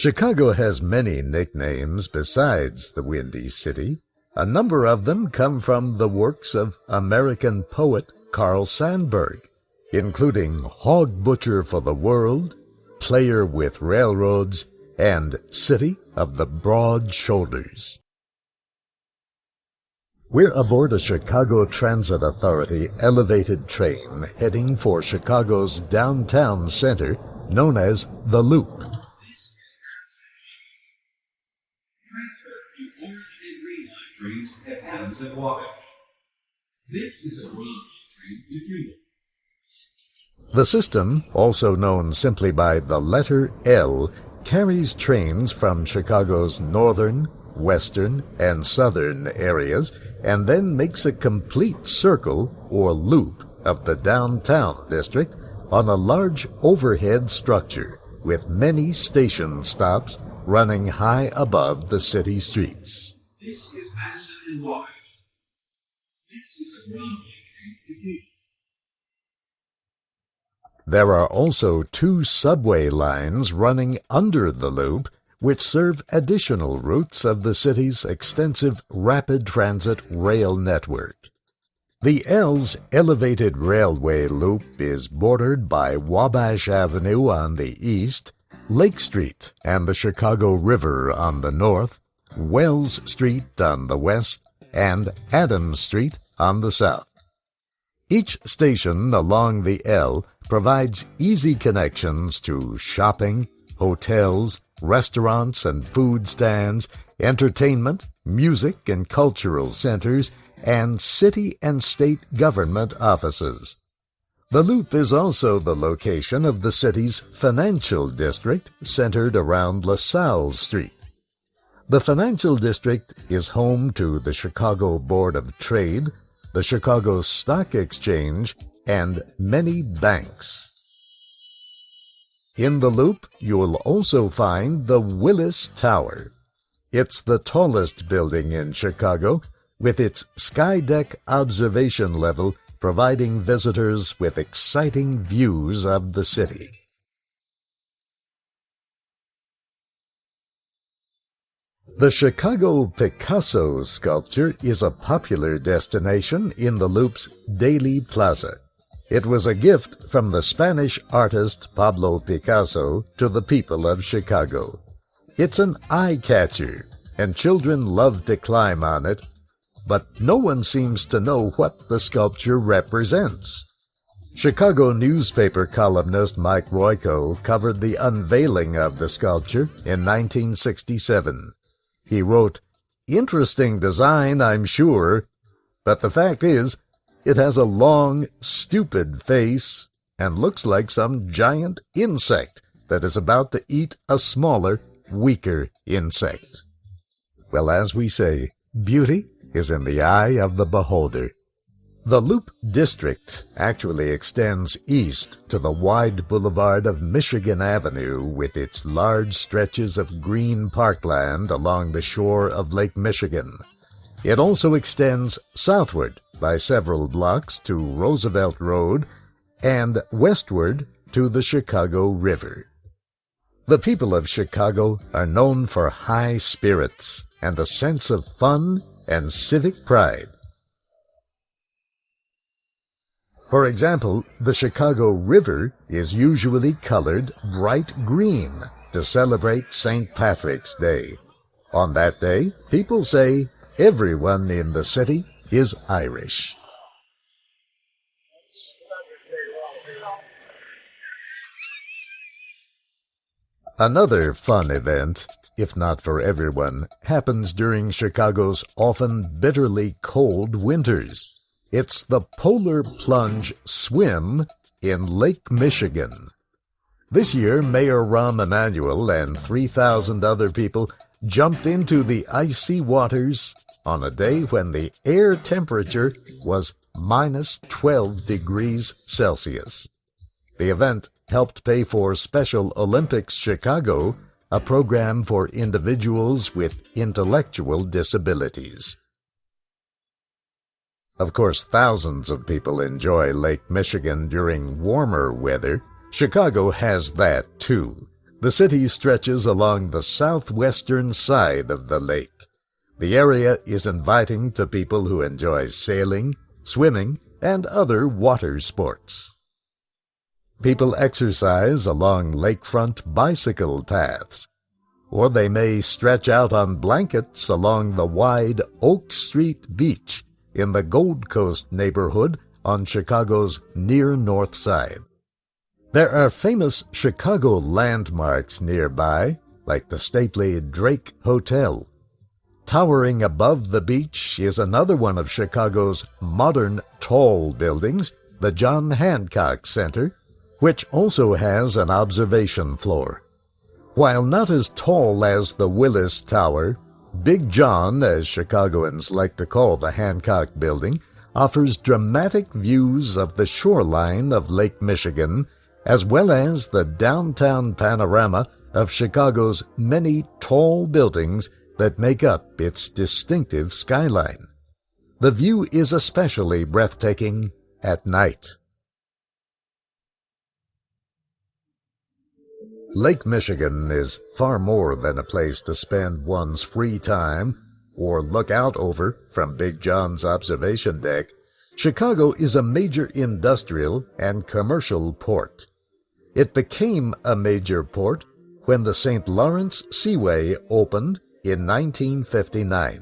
Chicago has many nicknames besides the Windy City. A number of them come from the works of American poet Carl Sandburg, including Hog Butcher for the World, Player with Railroads, and City of the Broad Shoulders. We're aboard a Chicago Transit Authority elevated train heading for Chicago's downtown center, known as the Loop. Trains at Adams and Wabash. This is a Broadway train to Cuba. The system, also known simply by the letter L, carries trains from Chicago's northern, western, and southern areas and then makes a complete circle or loop of the downtown district on a large overhead structure with many station stops running high above the city streets. This is Madison and Wabash. This is a Broadway train to Cuba. There are also 2 subway lines running under the loop, which serve additional routes of the city's extensive rapid transit rail network. The L's elevated railway loop is bordered by Wabash Avenue on the east, Lake Street and the Chicago River on the north, Wells Street on the west, and Adams Street on the south. Each station along the L provides easy connections to shopping, hotels, restaurants and food stands, entertainment, music and cultural centers, and city and state government offices. The Loop is also the location of the city's financial district, centered around LaSalle Street. The financial district is home to the Chicago Board of Trade, the Chicago Stock Exchange, and many banks. In the Loop, you will also find the Willis Tower. It's the tallest building in Chicago, with its skydeck observation level providing visitors with exciting views of the city. The Chicago Picasso sculpture is a popular destination in the Loop's Daily Plaza. It was a gift from the Spanish artist Pablo Picasso to the people of Chicago. It's an eye-catcher, and children love to climb on it, but no one seems to know what the sculpture represents. Chicago newspaper columnist Mike Royko covered the unveiling of the sculpture in 1967. He wrote, "Interesting design, I'm sure, but the fact is, it has a long, stupid face and looks like some giant insect that is about to eat a smaller, weaker insect." Well, as we say, beauty is in the eye of the beholder. The Loop District actually extends east to the wide boulevard of Michigan Avenue with its large stretches of green parkland along the shore of Lake Michigan. It also extends southward by several blocks to Roosevelt Road and westward to the Chicago River. The people of Chicago are known for high spirits and a sense of fun and civic pride. For example, the Chicago River is usually colored bright green to celebrate St. Patrick's Day. On that day, people say everyone in the city is Irish. Another fun event, if not for everyone, happens during Chicago's often bitterly cold winters. It's the Polar Plunge Swim in Lake Michigan. This year, Mayor Rahm Emanuel and 3,000 other people jumped into the icy waters on a day when the air temperature was minus 12 degrees Celsius. The event helped pay for Special Olympics Chicago, a program for individuals with intellectual disabilities. Of course, thousands of people enjoy Lake Michigan during warmer weather. Chicago has that, too. The city stretches along the southwestern side of the lake. The area is inviting to people who enjoy sailing, swimming, and other water sports. People exercise along lakefront bicycle paths, or they may stretch out on blankets along the wide Oak Street beach in the Gold Coast neighborhood on Chicago's near north side. There are famous Chicago landmarks nearby, like the stately Drake Hotel. Towering above the beach is another one of Chicago's modern tall buildings, the John Hancock Center, which also has an observation floor. While not as tall as the Willis Tower, Big John, as Chicagoans like to call the Hancock Building, offers dramatic views of the shoreline of Lake Michigan, as well as the downtown panorama of Chicago's many tall buildings that make up its distinctive skyline. The view is especially breathtaking at night. Lake Michigan is far more than a place to spend one's free time or look out over from Big John's observation deck. Chicago is a major industrial and commercial port. It became a major port when the St. Lawrence Seaway opened in 1959.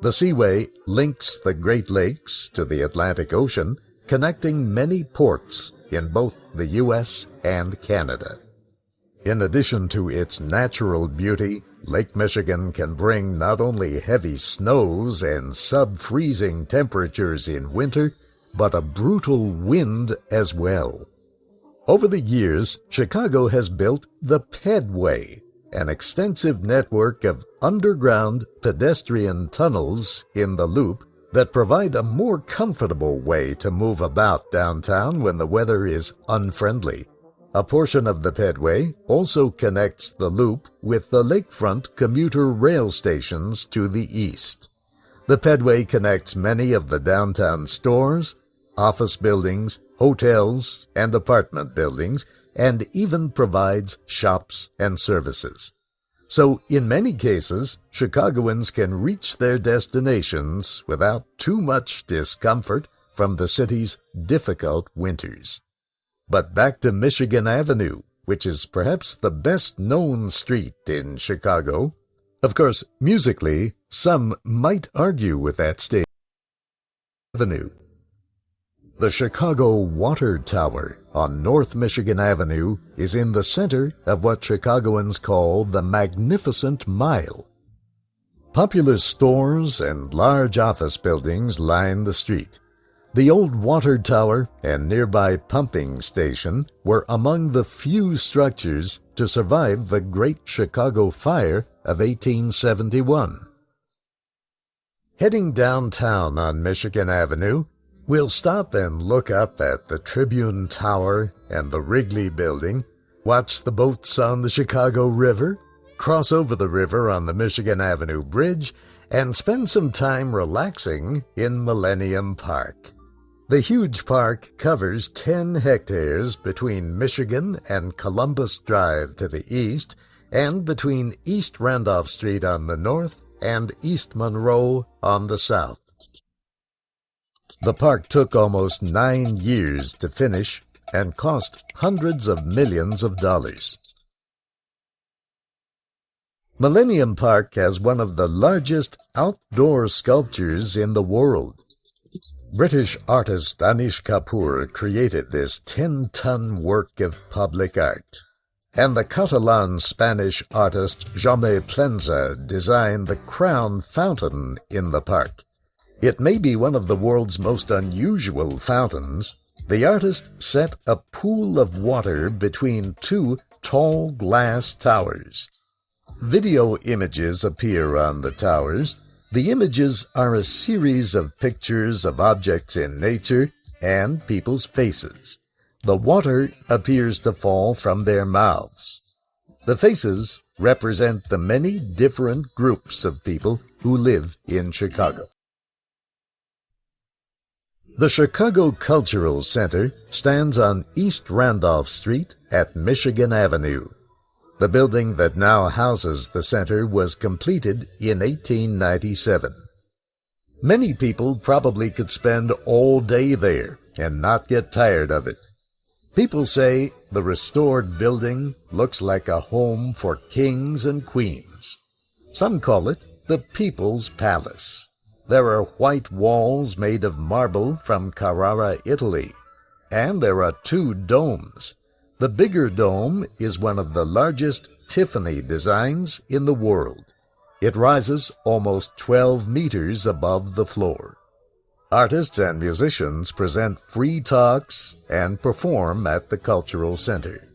The Seaway links the Great Lakes to the Atlantic Ocean, connecting many ports in both the U.S. and Canada. In addition to its natural beauty, Lake Michigan can bring not only heavy snows and sub-freezing temperatures in winter, but a brutal wind as well. Over the years, Chicago has built the Pedway, an extensive network of underground pedestrian tunnels in the Loop that provide a more comfortable way to move about downtown when the weather is unfriendly. A portion of the Pedway also connects the Loop with the lakefront commuter rail stations to the east. The Pedway connects many of the downtown stores, office buildings, hotels, and apartment buildings, and even provides shops and services. So, in many cases, Chicagoans can reach their destinations without too much discomfort from the city's difficult winters. But back to Michigan Avenue, which is perhaps the best-known street in Chicago. Of course, musically, some might argue with that statement. Avenue. The Chicago Water Tower on North Michigan Avenue is in the center of what Chicagoans call the Magnificent Mile. Popular stores and large office buildings line the street. The old water tower and nearby pumping station were among the few structures to survive the Great Chicago Fire of 1871. Heading downtown on Michigan Avenue, we'll stop and look up at the Tribune Tower and the Wrigley Building, watch the boats on the Chicago River, cross over the river on the Michigan Avenue Bridge, and spend some time relaxing in Millennium Park. The huge park covers 10 hectares between Michigan and Columbus Drive to the east, and between East Randolph Street on the north and East Monroe on the south. The park took almost 9 years to finish and cost hundreds of millions of dollars. Millennium Park has one of the largest outdoor sculptures in the world. British artist Anish Kapoor created this 10-ton work of public art, and the Catalan-Spanish artist Jaume Plensa designed the Crown Fountain in the park. It may be one of the world's most unusual fountains. The artist set a pool of water between 2 tall glass towers. Video images appear on the towers. The images are a series of pictures of objects in nature and people's faces. The water appears to fall from their mouths. The faces represent the many different groups of people who live in Chicago. The Chicago Cultural Center stands on East Randolph Street at Michigan Avenue. The building that now houses the center was completed in 1897. Many people probably could spend all day there and not get tired of it. People say the restored building looks like a home for kings and queens. Some call it the People's Palace. There are white walls made of marble from Carrara, Italy, and there are 2 domes. The bigger dome is one of the largest Tiffany designs in the world. It rises almost 12 meters above the floor. Artists and musicians present free talks and perform at the Cultural Center.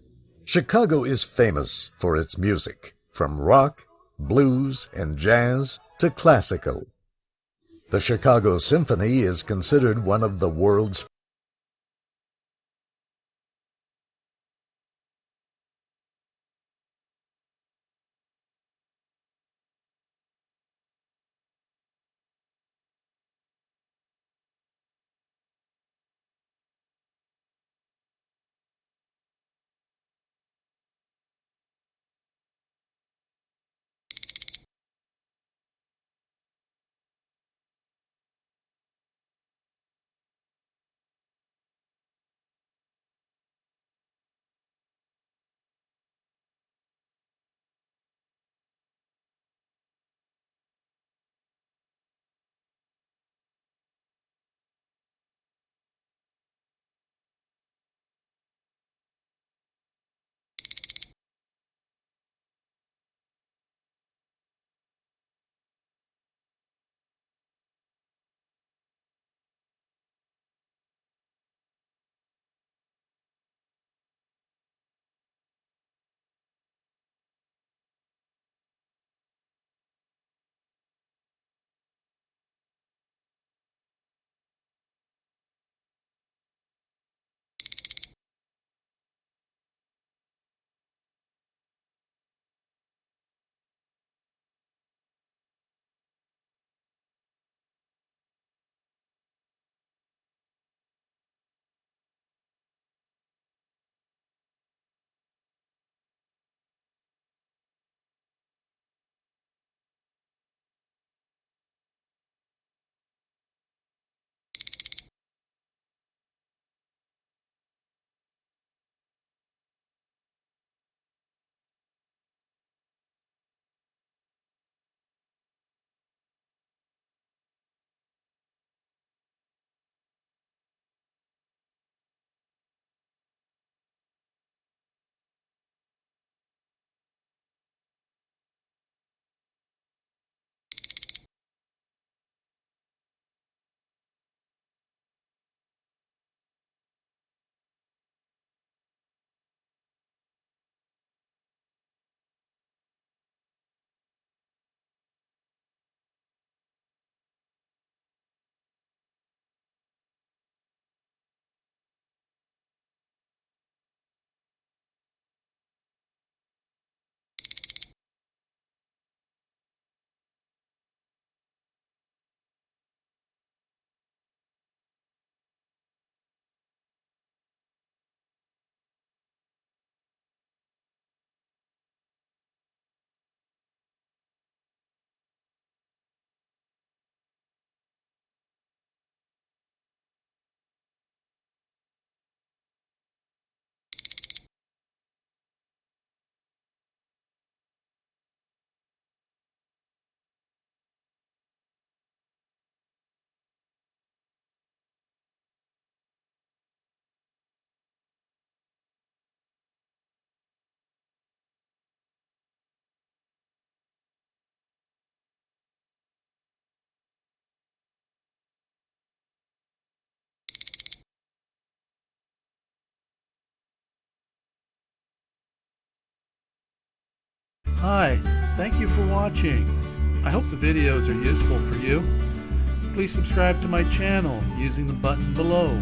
Chicago is famous for its music, from rock, blues, and jazz to classical. The Chicago Symphony is considered one of the world's Hi, thank you for watching. I hope the videos are useful for you. Please subscribe to my channel using the button below.